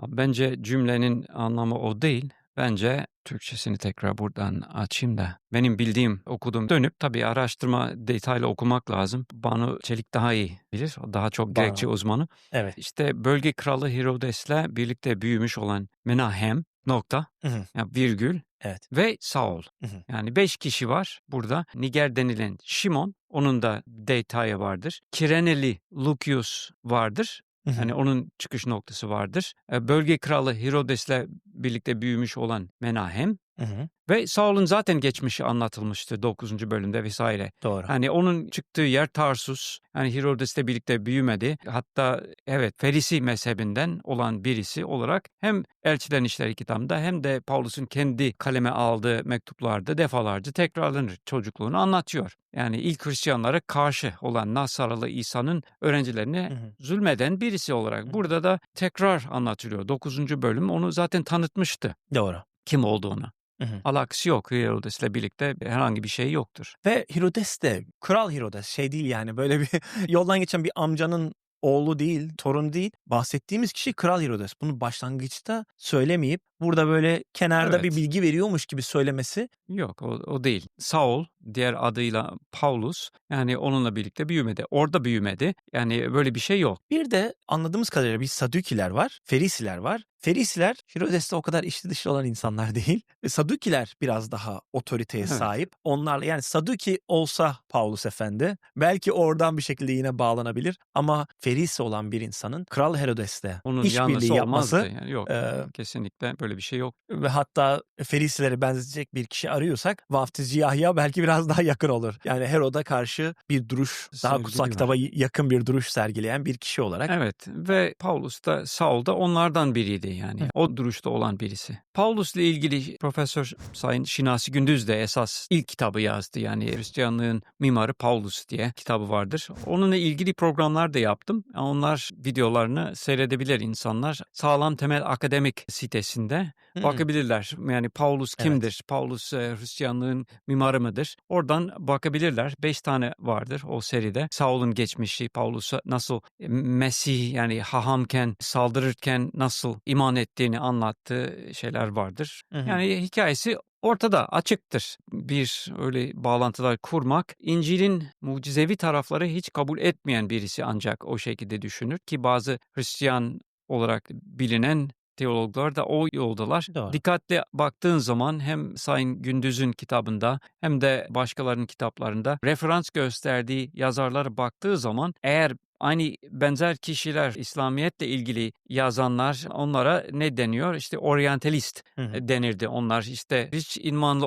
bence cümlenin anlamı o değil. Bence Türkçesini tekrar buradan açayım da benim bildiğim okudum. Dönüp tabii araştırma detaylı okumak lazım. Banu Çelik daha iyi bilir. O daha çok Grekçe uzmanı. Evet. İşte bölge kralı Herodes'le birlikte büyümüş olan Menahem nokta Hı hı. ya virgül Evet. ve Saul. Hı hı. Yani 5 kişi var burada. Niger denilen Şimon, onun da detayı vardır. Kireneli Lukius vardır. Hı hı. Yani onun çıkış noktası vardır. Bölge kralı Herodes'le birlikte büyümüş olan Menahem Hı hı. ve Saul'un zaten geçmişi anlatılmıştı 9. bölümde vesaire. Doğru. Hani onun çıktığı yer Tarsus. Hani Herodes'le birlikte büyümedi. Hatta evet Ferisi mezhebinden olan birisi olarak hem Elçilerin İşleri kitabında hem de Pavlus'un kendi kaleme aldığı mektuplarda defalarca tekrarlanır. Çocukluğunu anlatıyor. Yani ilk Hristiyanlara karşı olan Nasaralı İsa'nın öğrencilerine Hı hı. zulmeden birisi olarak. Hı hı. Burada da tekrar anlatılıyor. 9. bölüm onu zaten tanıtmıştı Doğru. kim olduğunu. Hı hı. Alakası yok Herodes'le birlikte herhangi bir şey yoktur. Ve Herodes de Kral Herodes şey değil yani böyle bir yoldan geçen bir amcanın oğlu değil, torunu değil. Bahsettiğimiz kişi Kral Herodes. Bunu başlangıçta söylemeyip burada böyle kenarda bir Evet. bilgi veriyormuş gibi söylemesi. Yok o değil. Saul diğer adıyla Paulus yani onunla birlikte büyümedi. Orada büyümedi. Yani böyle bir şey yok. Bir de anladığımız kadarıyla bir Sadukiler var, Ferisiler var. Ferisiler Herodes'te o kadar içli dışlı olan insanlar değil. Ve Sadukiler biraz daha otoriteye Evet. sahip. Onlarla yani Saduki olsa Paulus Efendi belki oradan bir şekilde yine bağlanabilir. Ama Ferisi olan bir insanın Kral Herodes'le Onun işbirliği yanlısı olmazdı. yapması Yani yok. e, Kesinlikle böyle bir şey yok. ve hatta Ferisilere benzeyecek bir kişi arıyorsak Vaftizci Yahya belki biraz daha yakın olur. Yani Herod'a karşı bir duruş, daha Sevgi kutsal duyar. kitaba yakın bir duruş sergileyen bir kişi olarak. Evet ve Paulus da Saul da onlardan biriydi yani. Hı. O duruşta olan birisi. Paulus'la ilgili Profesör Sayın Şinasi Gündüz de esas ilk kitabı yazdı. Yani Hristiyanlığın mimarı Paulus diye kitabı vardır. Onunla ilgili programlar da yaptım. Onlar videolarını seyredebilir insanlar. Sağlam Temel Akademik sitesinde Hı. bakabilirler. Yani Paulus Evet. kimdir? Paulus Hristiyanlığın mimarı mıdır? Oradan bakabilirler. 5 tane vardır o seride. Saul'un geçmişi, Paulus'a nasıl Mesih yani hahamken, saldırırken nasıl iman ettiğini anlattığı şeyler vardır. Hı hı. Yani hikayesi ortada, açıktır. Bir öyle bağlantılar kurmak, İncil'in mucizevi tarafları hiç kabul etmeyen birisi ancak o şekilde düşünür ki bazı Hristiyan olarak bilinen teologlar da o yoldalar. Doğru. Dikkatli baktığın zaman hem Sayın Gündüz'ün kitabında hem de başkalarının kitaplarında referans gösterdiği yazarlara baktığı zaman eğer aynı benzer kişiler İslamiyetle ilgili yazanlar onlara ne deniyor? İşte oryantalist Hı hı. denirdi. Onlar işte hiç imanı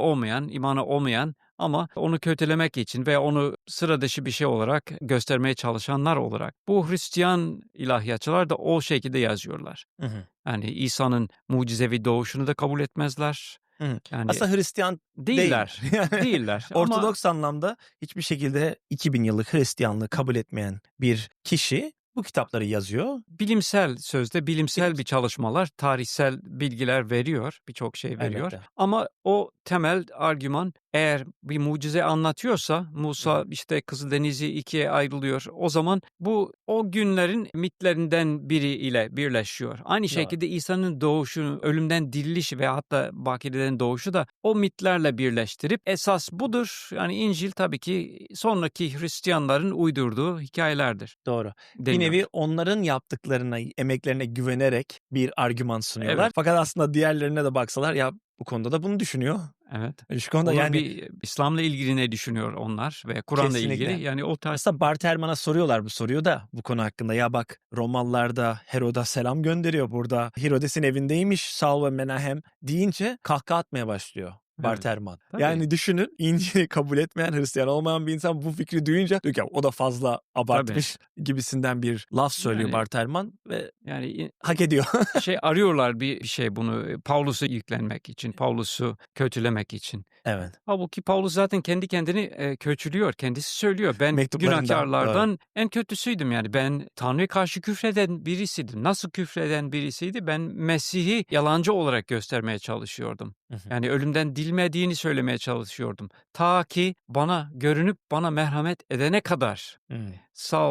olmayan ama onu kötülemek için ve onu sıra dışı bir şey olarak göstermeye çalışanlar olarak. Bu Hristiyan ilahiyatçılar da o şekilde yazıyorlar. Hı hı. Yani İsa'nın mucizevi doğuşunu da kabul etmezler. Hı hı. Yani Aslında Hristiyan değiller. değiller. Yani Değiller ama Ortodoks anlamda hiçbir şekilde 2000 yıllık Hristiyanlığı kabul etmeyen bir kişi bu kitapları yazıyor. bilimsel sözde bilimsel Bilim- bir çalışmalar, tarihsel bilgiler veriyor, birçok şey veriyor. Elbette. Ama o temel argüman eğer bir mucize anlatıyorsa Musa işte Kızıldeniz'i ikiye ayrılıyor. O zaman bu o günlerin mitlerinden biri ile birleşiyor. Aynı şekilde İsa'nın doğuşu, ölümden dirilişi ve hatta bakireden doğuşu da o mitlerle birleştirip esas budur. Yani İncil tabii ki sonraki Hristiyanların uydurduğu hikayelerdir Doğru. Bir deniyor. nevi onların yaptıklarına, emeklerine güvenerek bir argüman sunuyorlar. Evet. Fakat aslında diğerlerine de baksalar ya bu konuda da bunu düşünüyor. Evet. Şu konuda Onu yani bir İslam'la ilgili ne düşünüyor onlar ve Kur'an'la ilgili? kesinlikle. Yani o tarz Aslında Barterman'a soruyorlar bu soruyu da bu konu hakkında. Ya bak Romalılar da Herod'a selam gönderiyor burada. Herodes'in evindeymiş Saul ve Menahem deyince kahkaha atmaya başlıyor Barterman. Tabii. Yani düşünün İncil'i kabul etmeyen Hristiyan olmayan bir insan bu fikri duyunca diyor ki "Ya o da fazla abartmış gibisinden bir laf söylüyor Yani- Barterman ve Yani hak ediyor. arıyorlar bir şey bunu Pavlus'u yüklenmek için, Pavlus'u kötülemek için. Evet. Halbuki Paulus zaten kendi kendini kötülüyor. Kendisi söylüyor. Ben Mektuplarında, günahkarlardan en kötüsüydüm yani. Ben Tanrı'ya karşı küfreden birisiydim. Nasıl küfreden birisiydi? Ben Mesih'i yalancı olarak göstermeye çalışıyordum. Hı hı. Yani ölümden dilmediğini söylemeye çalışıyordum. Ta ki bana görünüp bana merhamet edene kadar. Sağ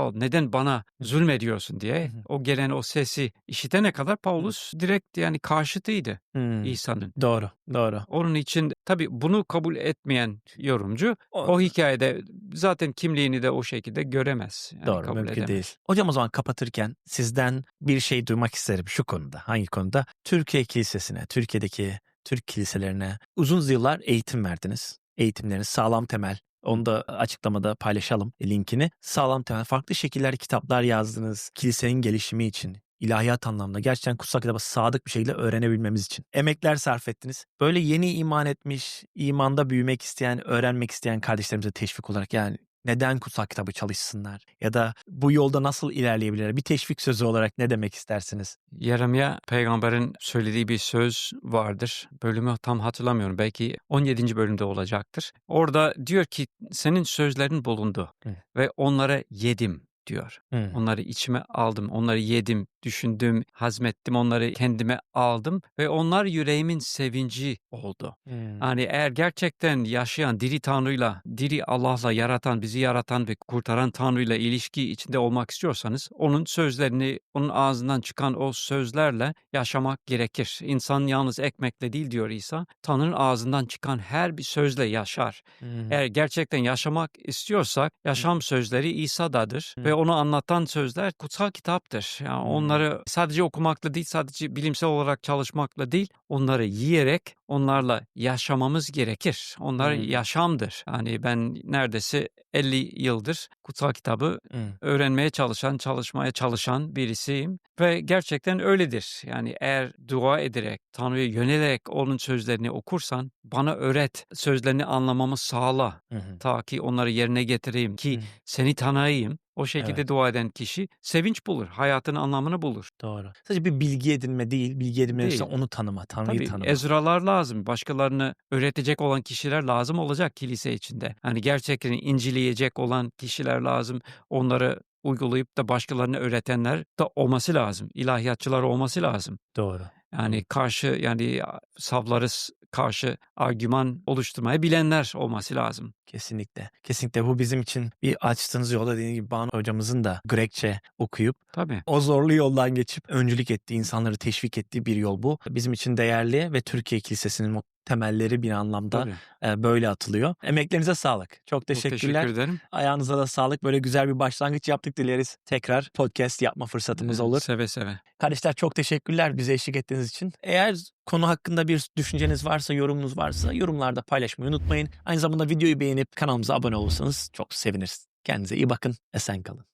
ol, neden bana zulmediyorsun diye Hı hı. o gelen o sesi işitene kadar Paulus direkt yani karşıtıydı Hmm. İsa'nın. Doğru, doğru. Onun için tabii bunu kabul etmeyen yorumcu o hikayede zaten kimliğini de o şekilde göremez. Yani Doğru, kabul mümkün edemez. değil. Hocam o zaman kapatırken sizden bir şey duymak isterim şu konuda. Hangi konuda? Türkiye Kilisesi'ne, Türkiye'deki Türk kiliselerine uzun yıllar eğitim verdiniz. Eğitimleriniz sağlam temel. Onu da açıklamada paylaşalım linkini. Sağlam temel. Farklı şekillerde kitaplar yazdınız. Kilisenin gelişimi için. İlahiyat anlamda gerçekten kutsal kitaba sadık bir şekilde öğrenebilmemiz için. Emekler sarf ettiniz. Böyle yeni iman etmiş, imanda büyümek isteyen, öğrenmek isteyen kardeşlerimize teşvik olarak yani neden kutsal kitabı çalışsınlar? Ya da bu yolda nasıl ilerleyebilirler? Bir teşvik sözü olarak ne demek istersiniz? Yeremya peygamberin söylediği bir söz vardır. Bölümü tam hatırlamıyorum. Belki 17. bölümde olacaktır. Orada diyor ki senin sözlerin bulundu ve onları yedim diyor. Onları içime aldım, onları yedim, düşündüm, hazmettim, onları kendime aldım ve onlar yüreğimin sevinci oldu. Yani eğer gerçekten yaşayan diri Tanrı'yla, diri Allah'la yaratan, bizi yaratan ve kurtaran Tanrı'yla ilişki içinde olmak istiyorsanız onun sözlerini, onun ağzından çıkan o sözlerle yaşamak gerekir. İnsan yalnız ekmekle değil diyor İsa, Tanrı'nın ağzından çıkan her bir sözle yaşar. Eğer gerçekten yaşamak istiyorsak yaşam sözleri İsa'dadır ve onu anlatan sözler kutsal kitaptır. Yani onları sadece okumakla değil, sadece bilimsel olarak çalışmakla değil, onları yiyerek onlarla yaşamamız gerekir. Onlar yaşamdır. Yani ben neredeyse 50 yıldır kutsal kitabı öğrenmeye çalışmaya çalışan birisiyim ve gerçekten öyledir. Yani eğer dua ederek, Tanrı'ya yönelerek onun sözlerini okursan, bana öğret, sözlerini anlamamı sağla. Ta ki onları yerine getireyim ki seni tanıyayım. O şekilde dua eden kişi sevinç bulur, hayatın anlamını bulur. Doğru. Sadece bir bilgi edinme değil, bilgi edinme Değil. yoksa onu tanıma, Tanrı'yı Tabii tanıma. Ezralar lazım, başkalarını öğretecek olan kişiler lazım olacak kilise içinde. Hani gerçekten İncil'leyecek olan kişiler lazım, onları uygulayıp da başkalarına öğretenler de olması lazım. İlahiyatçılar olması lazım. Doğru. Yani safları karşı argüman oluşturmayı bilenler olması lazım. Kesinlikle. Kesinlikle bu bizim için bir açtığınız yolda dediğim gibi Banu hocamızın da Grekçe okuyup Tabii. o zorlu yoldan geçip öncülük ettiği, insanları teşvik ettiği bir yol bu. Bizim için değerli ve Türkiye Kilisesi'nin temelleri bir anlamda Tabii. böyle atılıyor. Emeklerinize sağlık. Çok Çok teşekkürler. teşekkür ederim. Ayağınıza da sağlık. Böyle güzel bir başlangıç yaptık. Dileriz tekrar podcast yapma fırsatımız olur. Seve seve. Kardeşler çok teşekkürler bize eşlik ettiğiniz için. Eğer konu hakkında bir düşünceniz varsa, yorumunuz varsa yorumlarda paylaşmayı unutmayın. Aynı zamanda videoyu beğenip kanalımıza abone olursanız çok seviniriz. Kendinize iyi bakın. Esen kalın.